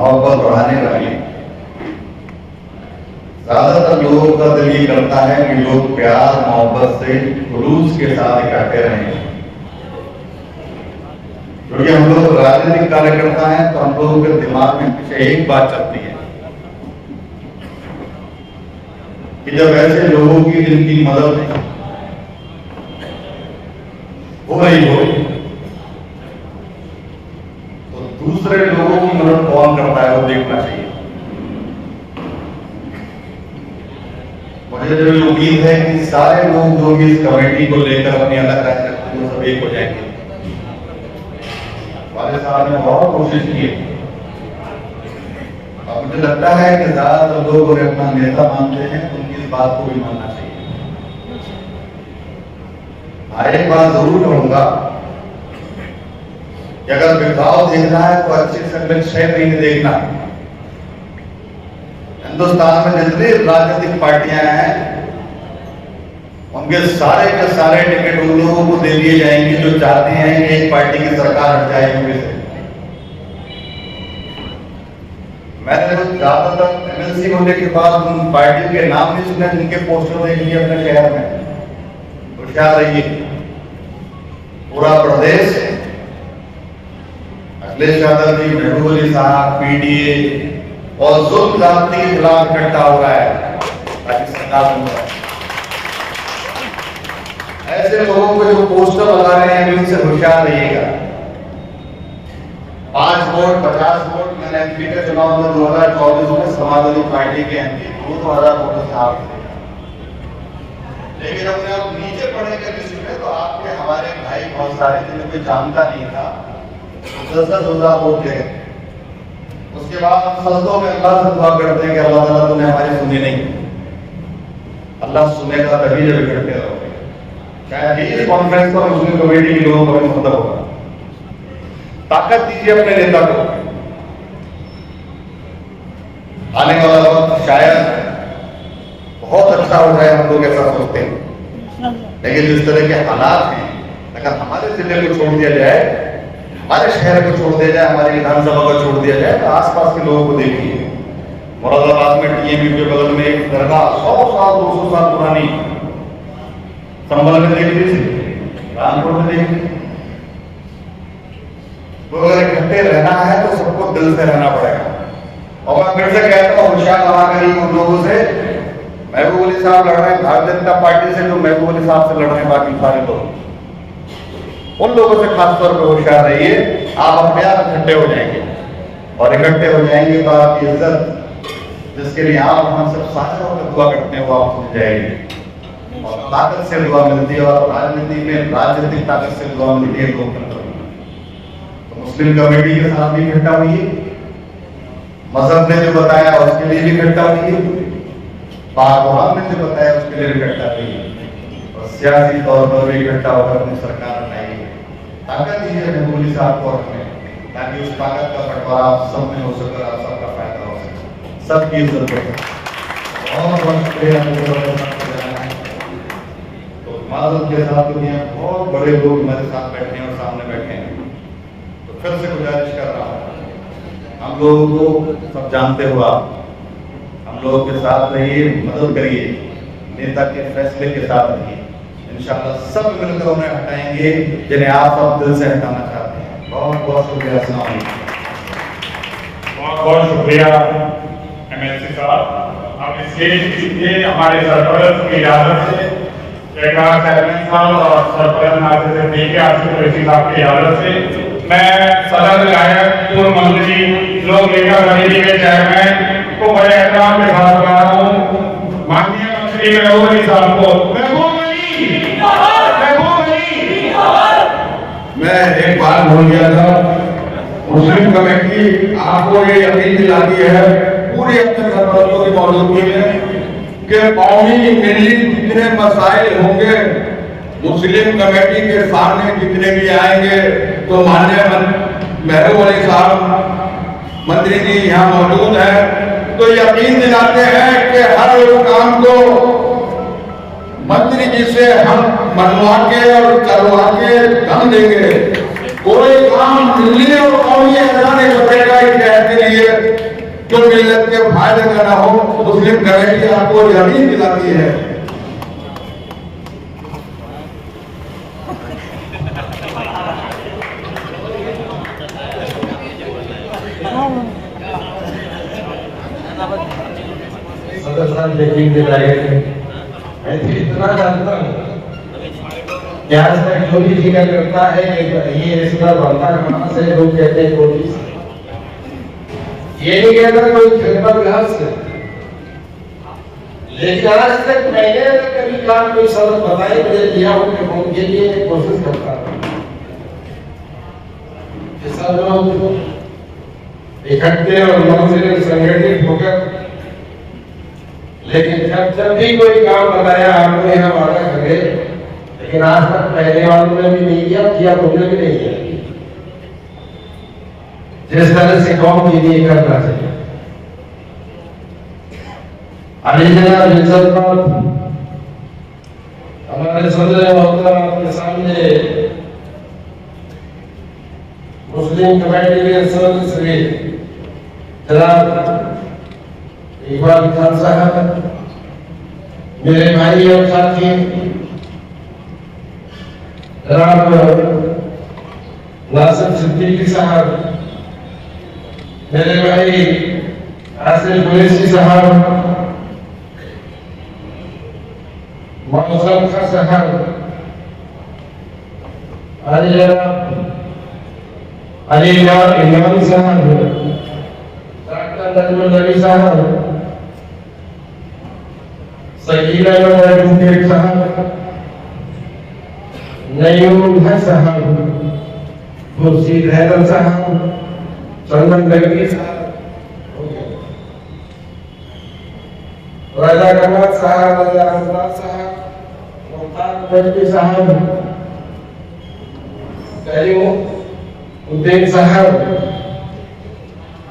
मोहब्बत बढ़ाने वाली। ज्यादातर लोगों का दिल ये करता है कि लोग प्यार मोहब्बत से खुलूस के साथ इकट्ठे रहें। क्योंकि हम लोग राजनीतिक कार्यकर्ता हैं तो हम लोगों के दिमाग में हमेशा एक बात चलती है कि जब ऐसे लोगों की जिनकी मदद हो रही हो तो दूसरे लोगों की मदद कौन करता है वो देखना चाहिए। मुझे जो उम्मीद है कि सारे लोग जो भी इस कमेटी को लेकर अपनी अलग राय रखते हैं सब एक हो जाएंगे। वाले साहब ने बहुत कोशिश की है और मुझे लगता है कि ज्यादातर लोग उन्हें अपना नेता मानते हैं तो उनकी इस बात को भी मानना चाहिए। एक बात जरूर कहूंगा कि अगर बिखराव देखना है तो अच्छे से अगले 6 महीने देखना है। हिंदुस्तान में जितनी राजनीतिक पार्टियां हैं उनके सारे के सारे टिकट उन लोगों को दे दिए जाएंगे जो चाहते हैं कि एक पार्टी की सरकार हट जाए यूपी से। मैंने तो ज्यादातर एमएलसी होने के बाद उन पार्टी के नाम नहीं सुने जिनके पोस्टर देख लिए अपने शहर में। होशियार रहिए, पूरा प्रदेश अखिलेश यादव जी, महबूब अली साहब, पीडीए और जुल्म जाति के खिलाफ इकट्ठा हो रहा है ताकि सरकार बन जाए। ऐसे लोगों को जो पोस्टर लगा रहे हैं उनसे होशियार रहिएगा। 5 वोट 50 वोट मैंने एमपी के चुनाव में 2024 में समाजवादी पार्टी के एमपी 2000 वोट से हार गए। लेकिन अपने आप नीचे पड़ेंगे लिस्ट में तो आपके हमारे भाई बहुत सारे जिन्हें कोई जानता नहीं था 10-10 हजार वोट ले। उसके बाद हम सजदों में अल्लाह से दुआ करते हैं कि अल्लाह ताला तुमने हमारी सुनी नहीं। अल्लाह सुनेगा तभी जब इकट्ठे रहोगे। शायद इस कॉन्फ्रेंस पर मुस्लिम कमेटी के लोगों का मतलब होगा। ताकत दीजिए अपने नेता को। आने वाला वक्त शायद बहुत अच्छा हो जाए, हम लोग ऐसा सोचते हैं। लेकिन जिस तरह के हालात हैं, अगर हमारे जिले को छोड़ दिया जाए, हमारे शहर को छोड़ दिया जाए, हमारी विधानसभा को छोड़ दिया जाए तो आसपास के लोगों को देखिए। मुरादाबाद में टीएमयू के बगल में एक दरगाह 100 साल 200 साल पुरानी, संभल में देख लीजिए, रामपुर में देख लीजिए। तो अगर इकट्ठे रहना है तो सबको दिल से रहना पड़ेगा। और मैं फिर से कहता हूँ, होशियार रहा करिए उन लोगों से। महबूब अली साहब लड़ रहे हैं भारतीय जनता पार्टी से, जो महबूब अली साहब से लड़ रहे हैं बाकी सारे लोग, उन लोगों से खासतौर पर होशियार रहिए। आप अपने आप इकट्ठे हो जाएंगे और इकट्ठे हो जाएंगे तो आपकी इज्जत जिसके लिए आप हम सब साझा होकर दुआ करते हैं वो आप सुन जाएगी। और ताकत से दुआ मिलती है और राजनीति में राजनीतिक ताकत से दुआ मिलती है लोकतंत्र में। तो मुस्लिम कमेटी के साथ भी इकट्ठा हुई, मजहब ने जो बताया उसके लिए भी इकट्ठा हुई, पाक ने जो बताया उसके लिए इकट्ठा हुई और सियासी तौर पर भी इकट्ठा होकर अपनी सरकार बनाई। ताकत दीजिए महबूब अली साहब को रखने ताकि उस ताकत का बंटवारा सब में हो सके और सबका फायदा हो सके, सबकी इज्जत हो। और तो माजूम के साथ दुनिया बहुत बड़े लोग मेरे साथ बैठे हैं और सामने बैठे हैं। तो फिर से गुजारिश कर रहा हूँ, हम लोगों को सब जानते हो, आप हम लोगों के साथ रहिए, मदद करिए, नेता के फैसले के साथ रहिए। इंशाअल्लाह सब मिलकर उन्हें हटाएंगे जिन्हें आप सब दिल से हटाना चाहते हैं। बहुत बहुत शुक्रिया। अस्सलाम वालेकुम। बहुत बहुत शुक्रिया एमएलसी साहब। अब स्टेज कीजिए हमारे सरपरस्त की इजाजत से, जयकार चेयरमैन साहब और सरपरस्त नाज़िर सिद्दीकी आसिफ रशीद साहब की इजाजत से मैं सदर विधायक पूर्व मंत्री लोक लेखा समिति के चेयरमैन को बड़े एहतराम के साथ बुला रहा हूँ माननीय मंत्री महबूब अली साहब को। मैं एक बात भूल गया था, मुस्लिम कमेटी आपको ये यकीन दिलाती है पूरी अपने सरपरस्तों की मौजूदगी में कि कौमी मिली जितने मसाइल होंगे मुस्लिम कमेटी के सामने जितने भी आएंगे तो माननीय महबूब अली साहब मंत्री जी यहाँ मौजूद हैं तो यकीन दिलाते हैं कि हर एक काम को मंत्री जी से हम मनवा के और करवा के दम देंगे। कोई काम दिल्ली और कौमी ऐसा नहीं बचेगा इस शहर के लिए जो मिल्लत के फायदे का ना हो। मुस्लिम कमेटी आपको यकीन दिलाती है सदर साहब मीटिंग के लायक मैं तो इतना जानता हूँ कि आज तक जो भी जिक्र करता है ये रिश्ता बनता कहाँ से, लोग कहते हैं कोई ये नहीं कहता कोई खिदमत विभाग से, लेकिन आज तक मैंने कभी काम कोई सदर बताई मुझे दिया उनके फोन के लिए कोशिश करता हूँ कि सब लोग इकट्ठे और मनोरंजन संगठित होकर, लेकिन जब भी कोई काम बताया आपको यहाँ वादा करे, लेकिन आज तक पहले वालों ने भी नहीं किया तुमने भी नहीं किया जिस तरह से कौम के लिए करना चाहिए। अली जनाब इज्जत हमारे सदर मोहतरम आपके सामने मुस्लिम कमेटी के सदस्य श्री जनाब इकबाल खान साहब, मेरे भाई और साथी जनाब नासिर सिद्दीकी साहब, मेरे भाई आसिफ कुरैशी साहब, मौसम खान साहब, अली इमाम साहब, डॉक्टर नजमुल नबी साहब, सकीला मुकेश साहब, नईमुल हक साहब, खुर्शीद हैदर साहब, चंदन बेगमी साहब, राजा कमाल साहब, राजा रमजान साहब, मुख्तार बेगमी साहब, करीमुद्दीन साहब,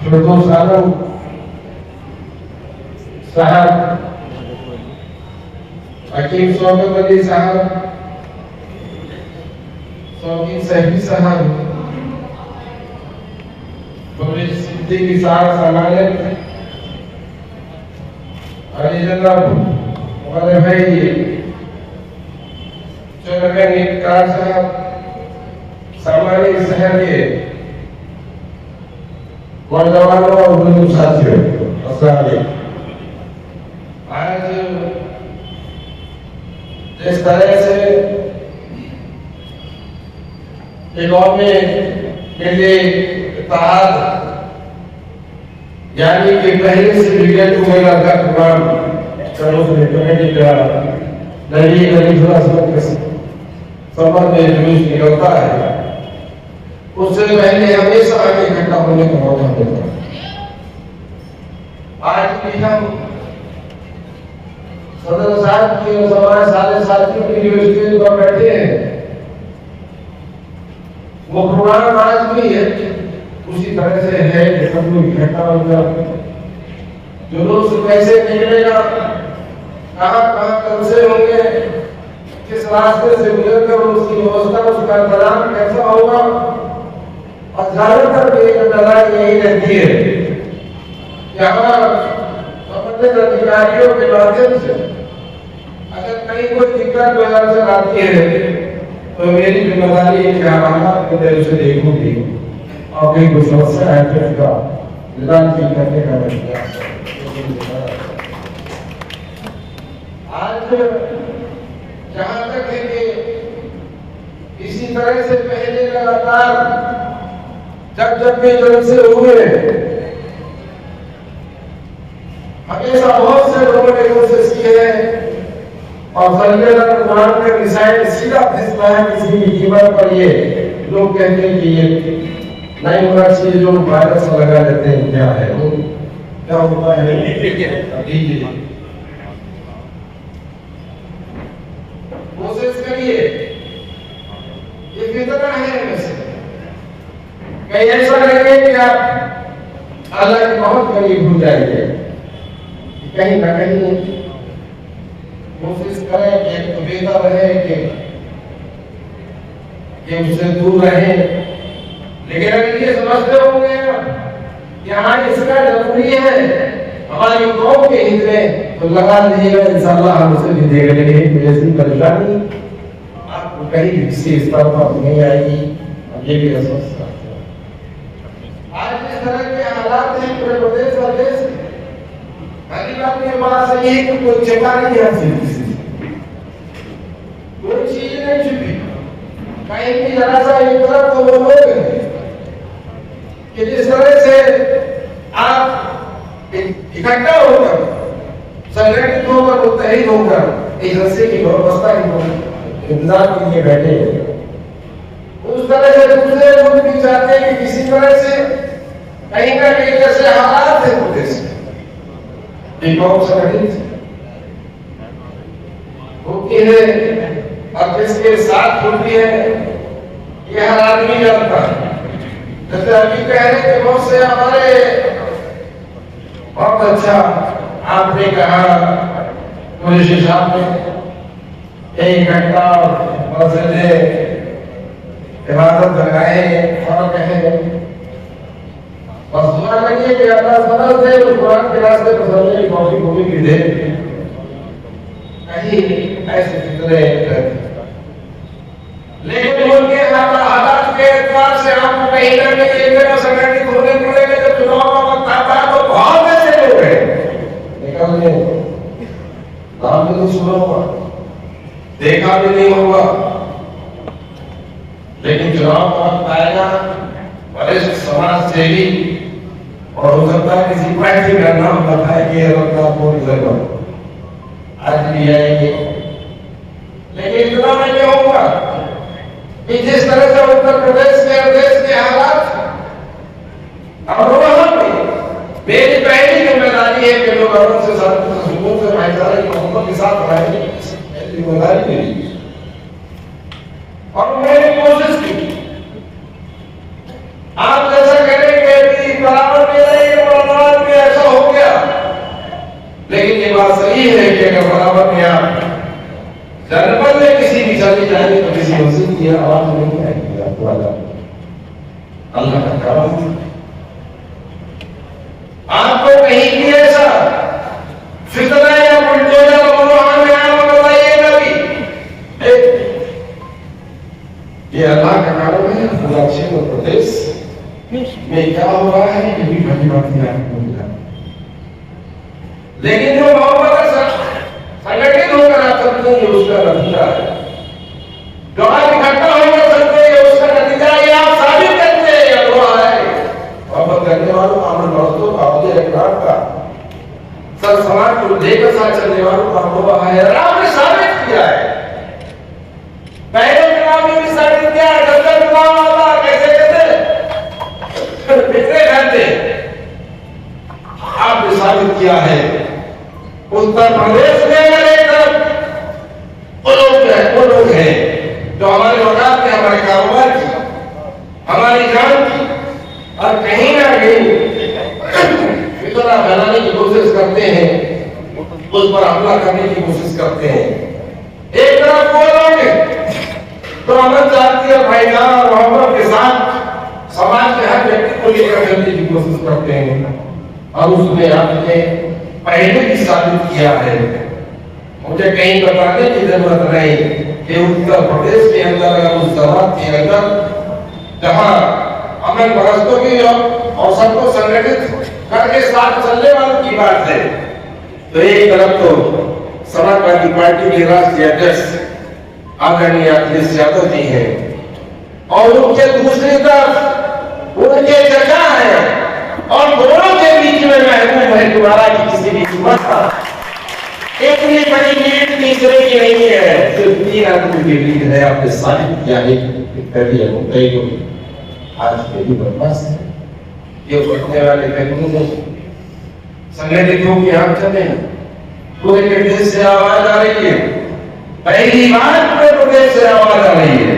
फिरदौस आलम साहब, हकीम शौकत अली साहब, शौकीन सैफी साहब, सिद्दीकी साहब सामान्य, अली जनाब हमारे भाई चौधरी निकार साहब, सामान्य शहर के नौजवानों और बुजुर्ग साथियों, अस्सलाम वालेकुम। आज जिस तरह से कौमी मिली इत्तेहाद यानी कि पहले से विजय हुएगा का प्रोग्राम चलो कमेटी का नई समझ में जुलूस निकलता है, उससे पहले हमेशा आगे इकट्ठा होने का मौका मिलता है। आज भी हम सदर साहब की और हमारे सारे साथियों की यूनिवर्सिटी पर बैठे हैं, वो प्रोग्राम आज भी है उसी तरह से है कि सब लोग इकट्ठा होकर जुलूस कैसे निकलेगा, कहाँ कहाँ कब से होंगे, किस रास्ते से गुजरकर उसकी व्यवस्था उसका इंतजाम कैसा होगा, और ज्यादातर एक नजर यही रहती है कि हमारा संबंधित अधिकारियों के माध्यम से अगर कहीं कोई दिक्कत वगैरह से आती है तो मेरी जिम्मेदारी है कि आप उसे देखूंगी और कहीं कोई समस्या है तो इसका निदान करने का प्रयास। आज जहां तक है कि इसी तरह से पहले लगातार जब भी जलसे हुए हमेशा बहुत से लोगों ने कोशिश की है और कुरान में मिसाइल सीधा फिसला है किसी भी कीमत पर। ये लोग कहते हैं कि ये नहीं होना चाहिए, जो वायरस लगा लेते हैं क्या है वो क्या होता है कोशिश करिए, ये फितना है। वैसे कहीं ऐसा लगे कि आप अल्लाह के बहुत करीब हो जाएंगे, कहीं ना कहीं कोशिश करें कि तो बेहतर रहे कि उससे दूर रहें। लेकिन अगर ये समझते होंगे यहाँ इसका जरूरी है हमारी कौम के हित में, तो लगा लीजिएगा इंशाअल्लाह हम उसे भी देंगे। लेकिन कोई ऐसी परेशानी आपको कहीं भी किसी स्तर पर नहीं आएगी, हम ये भी एहसास करते हैं। आज इस तरह के हालात हैं पूरे प्रदेश और देश में, पहली बात ये बात सही है कि कोई छिपा नहीं है, कोई चीज नहीं छिपी, कहीं भी जरा सा एक तरफ तो वो लोग हैं कि जिस तरह से आप इकट्ठा होकर, संगठित होकर, मुत्तहिद होकर इस हंसे की व्यवस्था की इंतजार के लिए बैठे हैं, उस तरह से दूसरे लोग भी चाहते हैं कि किसी तरह से कहीं ना कहीं जैसे हालात है प्रदेश में संगठित होती है और जिसके साथ होती है ये हर आदमी जानता है। जैसे अभी कह रहे थे बहुत से हमारे, बहुत अच्छा आपने कहा मुझे शिशाब में 1 घंटा मस्जिद इबादत लगाए, फर्क है बस दुआ करिए कि अल्लाह फजल से उस कुरान के रास्ते पर चलने की तौफीक को भी दे। कहीं ऐसे फितरे लेकिन उनके हालात के एतबार से आपको कहीं ना कहीं एक जगह संगठित होने पड़ेगा। जब चुनाव का वक्त आता है तो बहुत ऐसे लोग हैं निकल गए, नाम भी नहीं सुना होगा, देखा भी नहीं होगा, लेकिन चुनाव का वक्त आएगा, वरिष्ठ समाज सेवी और हो सकता है किसी पार्टी का नाम बताए कि आज भी आएंगे। लेकिन इतना में क्या होगा कि जिस तरह से उत्तर प्रदेश के और देश के हालात, और वहां पे मेरी पहली जिम्मेदारी है कि लोग अमन से सुकून से भाईचारे की मोहब्बत के साथ रहेंगे, जिम्मेदारी मेरी और मैंने कोशिश की। आप जैसा करेंगे कि बराबर में रहेंगे, बराबर में ऐसा हो गया, लेकिन ये बात सही है कि अगर बराबर में आप जनपद में किसी भी चली जाएंगे तो किसी मस्जिद की आवाज नहीं आएगी आपको। अल्लाह का करम, आपको कहीं भी ऐसा फितना या बुलडोजर वहां में आप बताइएगा भी ये अल्लाह का करम है। पूरा क्षेत्र प्रदेश में क्या हो रहा है ये भी बड़ी बात है आपको मिला, लेकिन जो मोहब्बत संगठित होकर आप सकते हैं उसका नतीजा है, जो आप इकट्ठा होकर सकते हैं उसका नतीजा ये आप साबित करते हैं। या दुआ है मोहब्बत करने वालों, अमन दोस्तों का, औलिया इकराम का, सब समाज को लेकर साथ चलने वालों का दुआ है, आपने साबित किया है। पहले चुनाव में भी साबित किया है, जब तक चुनाव आता कैसे पिछले घंटे आपने साबित किया है। उत्तर प्रदेश में वो लोग हैं जो हमारे औकात के, हमारे कारोबार की, हमारी जान की, और कहीं ना कहीं फितना फैलाने की कोशिश करते हैं, उस पर हमला करने की कोशिश करते हैं। एक तरफ वो लोग तो अमन चाहती है, भाईचारा और मोहब्बत के साथ समाज के हर व्यक्ति को लेकर चलने की कोशिश करते हैं, और उसमें आपने पहले भी साबित किया है। मुझे कहीं बताने की जरूरत नहीं कि उत्तर प्रदेश के अंदर, उस जमात के अंदर जहां अमन परस्तों की और सबको संगठित करके साथ चलने वालों की बात है, तो एक तरफ तो समाजवादी पार्टी के राष्ट्रीय अध्यक्ष आदरणीय अखिलेश यादव जी हैं, और उनके दूसरी तरफ उनके चचा है, और दोनों के बीच में महबूब है तुम्हारा की किसी भी कीमत पर। इतनी बड़ी लीड तीसरे की नहीं है, सिर्फ 3 आदमी की लीड है। आपने साबित किया है आज मेरी बदमाश है, ये उठने वाले व्यक्ति संगठित होकर आप चले, पूरे प्रदेश से आवाज आ रही है, पहली बार पूरे प्रदेश से आवाज आ रही है।